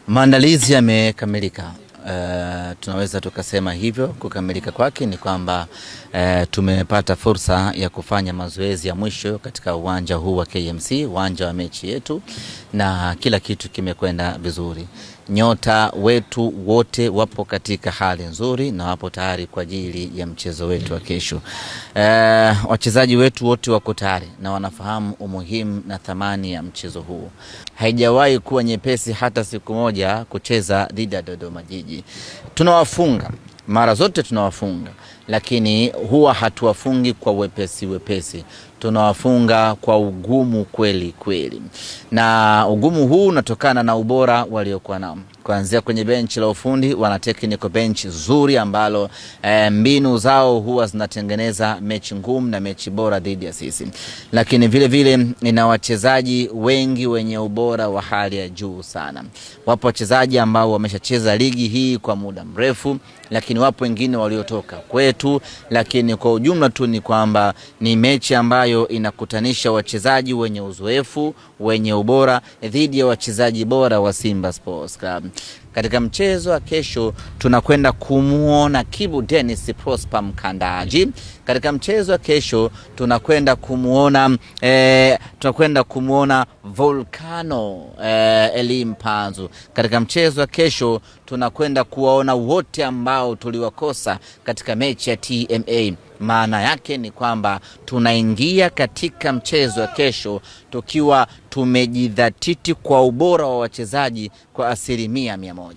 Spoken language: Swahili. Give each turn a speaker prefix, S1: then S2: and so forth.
S1: Maandalizi yamekamilika. Tunaweza tukasema hivyo. Kukamilika kwake ni kwamba tumepata fursa ya kufanya mazoezi ya mwisho katika uwanja huu wa KMC, uwanja wa mechi yetu, na kila kitu kimekwenda vizuri. Nyota wetu wote wapo katika hali nzuri na wapo tayari kwa ajili ya mchezo wetu wa kesho. Wachezaji wetu wote wako tayari na wanafahamu umuhimu na thamani ya mchezo huu. Haijawahi kuwa nyepesi hata siku moja kucheza dhidi ya Dodoma Jiji. Tunawafunga, mara zote tunawafunga, lakini huwa hatuwafungi kwa wepesi. Tunawafunga kwa ugumu kweli. Na ugumu huu unatokana na ubora waliokuwa nao. Kuanzia kwenye benchi la ufundi, wana technical bench zuri ambalo mbinu zao huwa zinatengeneza mechi ngumu na mechi bora dhidi ya sisi. Lakini vile vile nina wachezaji wengi wenye ubora wa hali ya juu sana. Wapo wachezaji ambao wameshacheza ligi hii kwa muda mrefu, lakini wapo wengine waliotoka kwetu, lakini kwa ujumla tu ni kwamba ni mechi ambayo inakutanisha wachezaji wenye uzoefu, wenye ubora dhidi ya wachezaji bora wa Simba Sports Club. Katika mchezo wa kesho tunakwenda kumuona Kibu Dennis Prosper Mkandaji. Katika mchezo wa kesho tunakwenda kumuona Volcano Elim Panzu. Katika mchezo wa kesho tunakwenda kuwaona wote ambao tuliwakosa katika mechi ya TMA. Maana yake ni kwamba tunaingia katika mchezo wa kesho tukiwa tumejidhatiti kwa ubora wa wachezaji kwa 100%.